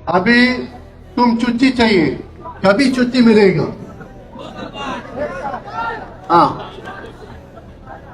अभी तुम छुट्टी चाहिए, कभी छुट्टी मिलेगा? हाँ,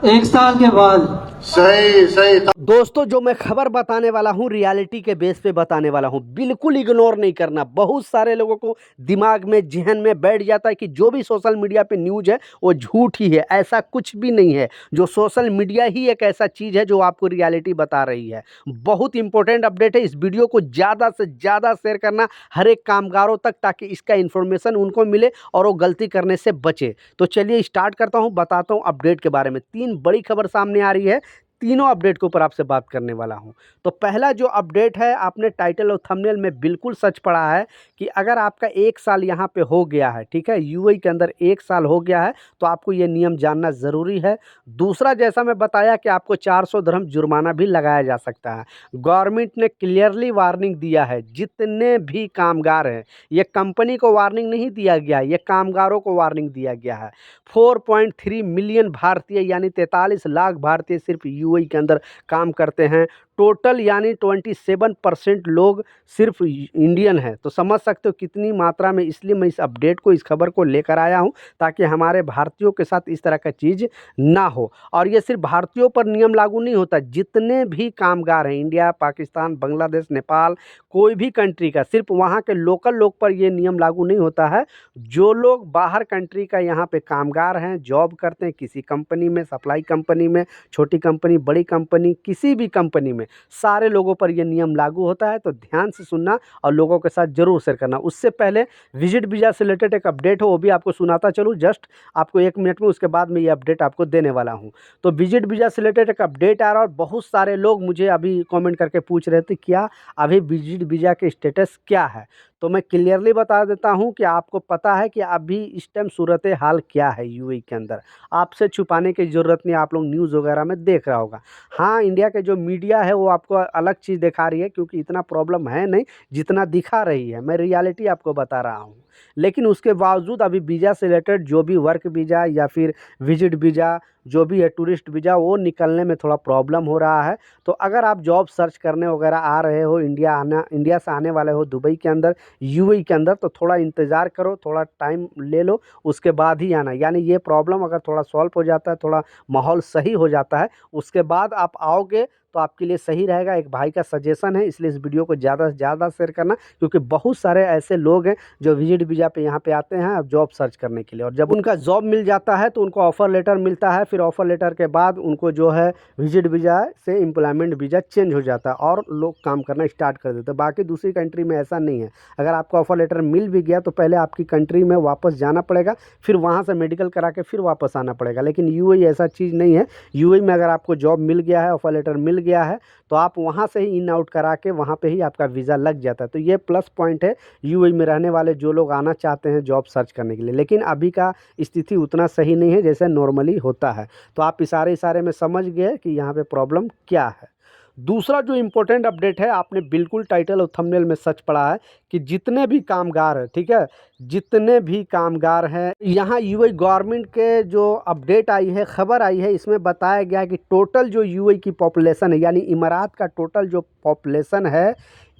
1 साल के बाद। सही सही। दोस्तों, जो मैं खबर बताने वाला हूँ रियलिटी के बेस पे बताने वाला हूँ, बिल्कुल इग्नोर नहीं करना। बहुत सारे लोगों को दिमाग में जहन में बैठ जाता है कि जो भी सोशल मीडिया पे न्यूज़ है वो झूठ ही है। ऐसा कुछ भी नहीं है। जो सोशल मीडिया ही एक ऐसा चीज़ है जो आपको रियलिटी बता रही है। बहुत इंपॉर्टेंट अपडेट है। इस वीडियो को ज़्यादा से ज़्यादा शेयर करना हर एक कामगारों तक, ताकि इसका इन्फॉर्मेशन उनको मिले और वो गलती करने से बचे। तो चलिए स्टार्ट करता हूँ, बताता हूँ अपडेट के बारे में। 3 बड़ी खबर सामने आ रही है, तीनों अपडेट के ऊपर आपसे बात करने वाला हूं। तो पहला जो अपडेट है, आपने टाइटल और थंबनेल में बिल्कुल सच पढ़ा है कि अगर आपका 1 साल यहां पे हो गया है, ठीक है, यूएई के अंदर 1 साल हो गया है, तो आपको ये नियम जानना ज़रूरी है। दूसरा, जैसा मैं बताया कि आपको 400 दिरहम जुर्माना भी लगाया जा सकता है। गवर्नमेंट ने क्लियरली वार्निंग दिया है, जितने भी कामगार हैं, ये कंपनी को वार्निंग नहीं दिया गया, ये कामगारों को वार्निंग दिया गया है। 4.3 मिलियन भारतीय यानी 43 लाख भारतीय सिर्फ यूएई के अंदर काम करते हैं। टोटल यानी 27% लोग सिर्फ इंडियन हैं। तो समझ सकते हो कितनी मात्रा में। इसलिए मैं इस अपडेट को, इस खबर को लेकर आया हूं, ताकि हमारे भारतीयों के साथ इस तरह का चीज़ ना हो। और ये सिर्फ भारतीयों पर नियम लागू नहीं होता, जितने भी कामगार हैं, इंडिया, पाकिस्तान, बांग्लादेश, नेपाल, कोई भी कंट्री का, सिर्फ वहाँ के लोकल लोग पर ये नियम लागू नहीं होता है। जो लोग बाहर कंट्री का यहाँ पे कामगार हैं, जॉब करते हैं किसी कंपनी में, सप्लाई कंपनी में, छोटी कंपनी, बड़ी कंपनी, किसी भी कंपनी में, सारे लोगों पर यह नियम लागू होता है। तो ध्यान से सुनना और लोगों के साथ जरूर शेयर करना। उससे पहले विजिट वीज़ा से रिलेटेड एक अपडेट हो, वो भी आपको सुनाता चलूँ जस्ट आपको 1 मिनट में। उसके बाद में ये अपडेट आपको देने वाला हूँ। तो विजिट वीज़ा से रिलेटेड एक अपडेट आ रहा है और बहुत सारे लोग मुझे अभी कमेंट करके पूछ रहे थे क्या अभी विजिट वीज़ा के स्टेटस क्या है। तो मैं क्लियरली बता देता हूं कि आपको पता है कि अभी इस टाइम सूरत हाल क्या है यूएई के अंदर। आपसे छुपाने की ज़रूरत नहीं, आप लोग न्यूज़ वगैरह में देख रहा होगा। हाँ, इंडिया के जो मीडिया है वो आपको अलग चीज़ दिखा रही है, क्योंकि इतना प्रॉब्लम है नहीं जितना दिखा रही है। मैं रियलिटी आपको बता रहा हूँ। लेकिन उसके बावजूद अभी वीज़ा से रिलेटेड जो भी वर्क वीज़ा या फिर विजिट वीज़ा जो भी है, टूरिस्ट वीज़ा, वो निकलने में थोड़ा प्रॉब्लम हो रहा है। तो अगर आप जॉब सर्च करने वगैरह आ रहे हो, इंडिया से आने वाले हो दुबई के अंदर, यूएई के अंदर, तो थोड़ा इंतज़ार करो, थोड़ा टाइम ले लो, उसके बाद ही आना। यानी ये प्रॉब्लम अगर थोड़ा सॉल्व हो जाता है, थोड़ा माहौल सही हो जाता है, उसके बाद आप आओगे तो आपके लिए सही रहेगा। एक भाई का सजेशन है, इसलिए इस वीडियो को ज़्यादा से ज़्यादा शेयर करना, क्योंकि बहुत सारे ऐसे लोग हैं जो विजिट वीज़ा पे यहाँ पे आते हैं अब जॉब सर्च करने के लिए, और जब उनका जॉब मिल जाता है तो उनको ऑफ़र लेटर मिलता है। फिर ऑफ़र लेटर के बाद उनको जो है विजिट वीज़ा से एम्प्लॉयमेंट वीज़ा चेंज हो जाता है और लोग काम करना स्टार्ट कर देते हैं। बाकी दूसरी कंट्री में ऐसा नहीं है। अगर आपको ऑफ़र लेटर मिल भी गया तो पहले आपकी कंट्री में वापस जाना पड़ेगा, फिर वहाँ से मेडिकल करा के फिर वापस आना पड़ेगा। लेकिन यूएई ऐसा चीज़ नहीं है। यूएई में अगर आपको जॉब मिल गया है, ऑफ़र लेटर मिल गया है, तो आप वहाँ से ही इन आउट करा के वहाँ पे ही आपका वीज़ा लग जाता है। तो ये प्लस पॉइंट है यूएई में रहने वाले जो लोग आना चाहते हैं जॉब सर्च करने के लिए। लेकिन अभी का स्थिति उतना सही नहीं है जैसे नॉर्मली होता है। तो आप इशारे इशारे में समझ गए कि यहाँ पे प्रॉब्लम क्या है। दूसरा जो इम्पोर्टेंट अपडेट है, आपने बिल्कुल टाइटल और थंबनेल में सच पढ़ा है कि जितने भी कामगार हैं, ठीक है, जितने भी कामगार हैं, यहाँ यूएई गवर्नमेंट के जो अपडेट आई है, खबर आई है, इसमें बताया गया है कि टोटल जो यूएई की पॉपुलेशन है, यानी इमारात का टोटल जो पॉपुलेशन है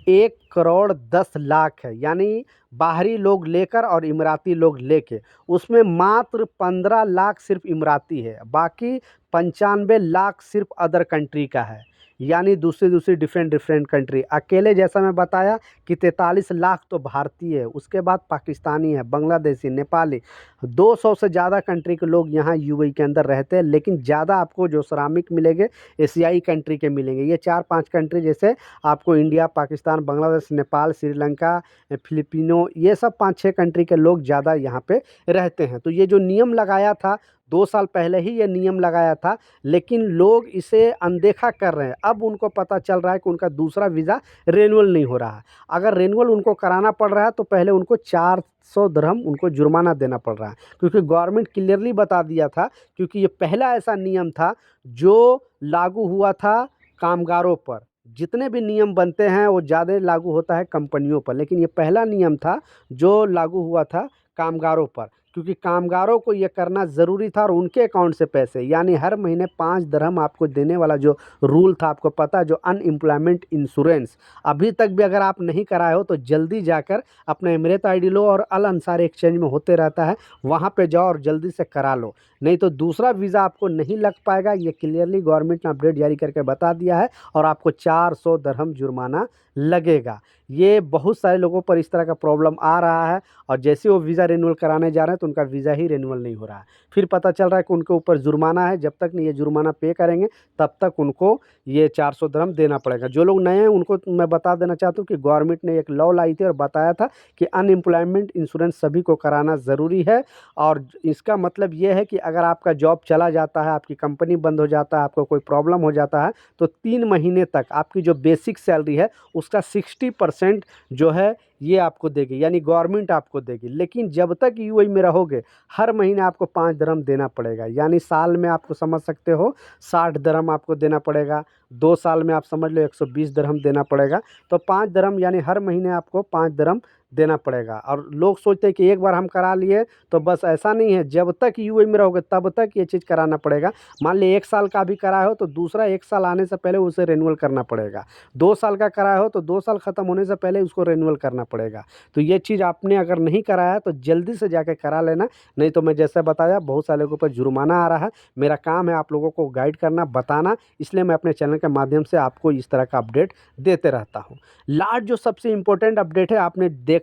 1 करोड़ 10 लाख है। यानी बाहरी लोग लेकर और इमराती लोग लेके, उसमें मात्र 15 लाख सिर्फ इमराती है, बाकी 95 लाख सिर्फ अदर कंट्री का है। यानी दूसरी दूसरी डिफरेंट डिफरेंट कंट्री। अकेले जैसा मैं बताया कि 43 लाख तो भारतीय है, उसके बाद पाकिस्तानी है, बांग्लादेशी, नेपाली, 200 से ज़्यादा कंट्री के लोग यहाँ यूएई के अंदर रहते हैं। लेकिन ज़्यादा आपको जो श्रमिक मिलेंगे एशियाई कंट्री के मिलेंगे। ये 4-5 कंट्री जैसे आपको इंडिया, पाकिस्तान, बांग्लादेश, नेपाल, श्रीलंका, फिलिपिनो, ये सब 5-6 कंट्री के लोग ज़्यादा यहाँ पे रहते हैं। तो ये जो नियम लगाया था 2 साल पहले ही ये नियम लगाया था, लेकिन लोग इसे अनदेखा कर रहे हैं। अब उनको पता चल रहा है कि उनका दूसरा वीज़ा रेन्यूअल नहीं हो रहा है। अगर रेन्यूअल उनको कराना पड़ रहा है तो पहले उनको 400 दिरहम उनको जुर्माना देना पड़ रहा है, क्योंकि गवर्नमेंट क्लियरली बता दिया था। क्योंकि ये पहला ऐसा नियम था जो लागू हुआ था कामगारों पर। जितने भी नियम बनते हैं वो ज़्यादा लागू होता है कंपनियों पर, लेकिन ये पहला नियम था जो लागू हुआ था कामगारों पर। क्योंकि कामगारों को ये करना ज़रूरी था और उनके अकाउंट से पैसे, यानी हर महीने 5 दिरहम आपको देने वाला जो रूल था, आपको पता, जो अनएम्प्लॉयमेंट इंश्योरेंस, अभी तक भी अगर आप नहीं कराए हो तो जल्दी जाकर अपना एमिरेट आईडी लो, और अल अंसार एक्सचेंज में होते रहता है, वहाँ पे जाओ और जल्दी से करा लो, नहीं तो दूसरा वीज़ा आपको नहीं लग पाएगा। ये क्लियरली गवर्नमेंट ने अपडेट जारी करके बता दिया है, और आपको 400 दिरहम जुर्माना लगेगा। ये बहुत सारे लोगों पर इस तरह का प्रॉब्लम आ रहा है, और जैसे वो वीज़ा रिन्यूअल कराने जा रहे हैं तो उनका वीज़ा ही रिन्यूअल नहीं हो रहा है। फिर पता चल रहा है कि उनके ऊपर जुर्माना है, जब तक नहीं ये जुर्माना पे करेंगे तब तक उनको ये 400 दिरहम देना पड़ेगा। जो लोग नए हैं उनको मैं बता देना चाहता हूँ कि गवर्नमेंट ने एक लॉ लाई थी और बताया था कि अनएम्प्लॉयमेंट इंश्योरेंस सभी को कराना ज़रूरी है, और इसका मतलब ये है कि अगर आपका जॉब चला जाता है, आपकी कंपनी बंद हो जाता है, आपको कोई प्रॉब्लम हो जाता है, तो 3 महीने तक आपकी जो बेसिक सैलरी है उसका 60% जो है ये आपको देगी, यानी गवर्नमेंट आपको देगी। लेकिन जब तक यूएई में रहोगे हर महीने आपको 5 दिरहम देना पड़ेगा, यानी साल में आपको समझ सकते हो 60 दिरहम आपको देना पड़ेगा, 2 साल में आप समझ लो 120 दिरहम देना पड़ेगा। तो 5 दिरहम यानी हर महीने आपको 5 दिरहम देना पड़ेगा। और लोग सोचते हैं कि एक बार हम करा लिए तो बस, ऐसा नहीं है, जब तक यूएई में रहोगे तब तक ये चीज़ कराना पड़ेगा। मान लीजिए 1 साल का भी कराए हो तो दूसरा 1 साल आने से पहले उसे रिन्यूअल करना पड़ेगा, 2 साल का कराए हो तो 2 साल ख़त्म होने से पहले उसको रिन्यूअल करना पड़ेगा। तो ये चीज़ आपने अगर नहीं कराया है तो जल्दी से जाके करा लेना, नहीं तो मैं जैसे बताया बहुत सारे लोगों पर जुर्माना आ रहा है। मेरा काम है आप लोगों को गाइड करना, बताना, इसलिए मैं अपने चैनल के माध्यम से आपको इस तरह का अपडेट देते रहता हूँ। लास्ट जो सबसे इम्पोर्टेंट अपडेट है, आपने देखा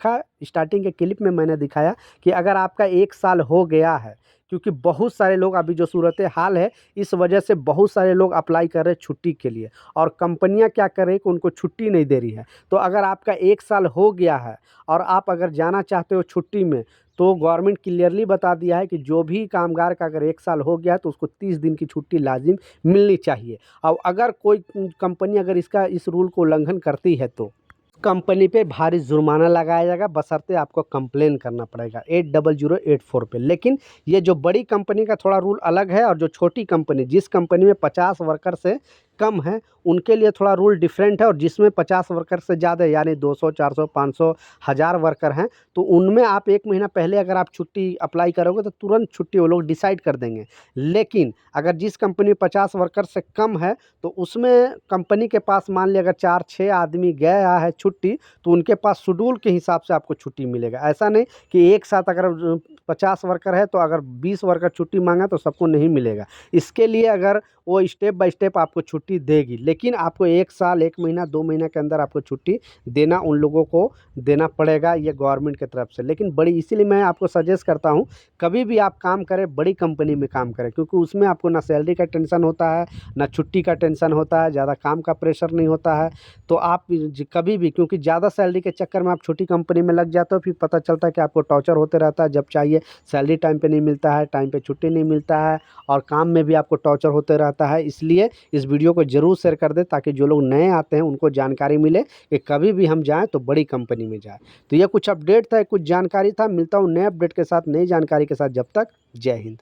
स्टार्टिंग के क्लिप में मैंने दिखाया कि अगर आपका 1 साल हो गया है, क्योंकि बहुत सारे लोग, अभी जो सूरत हाल है इस वजह से बहुत सारे लोग अप्लाई कर रहे हैं छुट्टी के लिए, और कंपनियां क्या कर रही है कि उनको छुट्टी नहीं दे रही है। तो अगर आपका 1 साल हो गया है और आप अगर जाना चाहते हो छुट्टी में, तो गवर्नमेंट क्लियरली बता दिया है कि जो भी कामगार का अगर 1 साल हो गया है तो उसको 30 दिन की छुट्टी लाजिम मिलनी चाहिए। और अगर कोई कंपनी अगर इस रूल को उल्लंघन करती है तो कंपनी पे भारी जुर्माना लगाया जाएगा, बशर्ते आपको कंप्लेन करना पड़ेगा 80084 पे। लेकिन ये जो बड़ी कंपनी का थोड़ा रूल अलग है, और जो छोटी कंपनी, जिस कंपनी में 50 वर्कर से कम है उनके लिए थोड़ा रूल डिफरेंट है, और जिसमें 50 वर्कर से ज़्यादा यानी 200 400 500 1000 वर्कर हैं तो उनमें आप 1 महीना पहले अगर आप छुट्टी अप्लाई करोगे तो तुरंत छुट्टी वो लोग डिसाइड कर देंगे। लेकिन अगर जिस कंपनी में 50 वर्कर से कम है तो उसमें कंपनी के पास मान लिया अगर 4-6 आदमी गया है छुट्टी, तो उनके पास शेड्यूल के हिसाब से आपको छुट्टी मिलेगा। ऐसा नहीं कि एक साथ अगर 50 वर्कर है तो अगर 20 वर्कर छुट्टी मांगा तो सबको नहीं मिलेगा। इसके लिए अगर वो स्टेप बाय स्टेप आपको छुट्टी देगी, लेकिन आपको 1 साल 1 महीना 2 महीना के अंदर आपको छुट्टी देना उन लोगों को देना पड़ेगा, ये गवर्नमेंट की तरफ से। लेकिन बड़ी, इसीलिए मैं आपको सजेस्ट करता हूँ कभी भी आप काम करें बड़ी कंपनी में काम करें, क्योंकि उसमें आपको ना सैलरी का टेंशन होता है, ना छुट्टी का टेंशन होता है, ज़्यादा काम का प्रेशर नहीं होता है। तो आप कभी भी, क्योंकि ज़्यादा सैलरी के चक्कर में आप छोटी कंपनी में लग जाते हो, फिर पता चलता है कि आपको टॉर्चर होते रहता है, जब चाहिए सैलरी टाइम पे नहीं मिलता है, टाइम पे छुट्टी नहीं मिलता है, और काम में भी आपको टॉर्चर होते रहता है। इसलिए इस वीडियो को ज़रूर शेयर कर दें ताकि जो लोग नए आते हैं उनको जानकारी मिले कि कभी भी हम जाएँ तो बड़ी कंपनी में जाएँ। तो ये कुछ अपडेट था, कुछ जानकारी था। मिलता हूँ नए अपडेट के साथ, नई जानकारी के साथ। जब तक जय हिंद।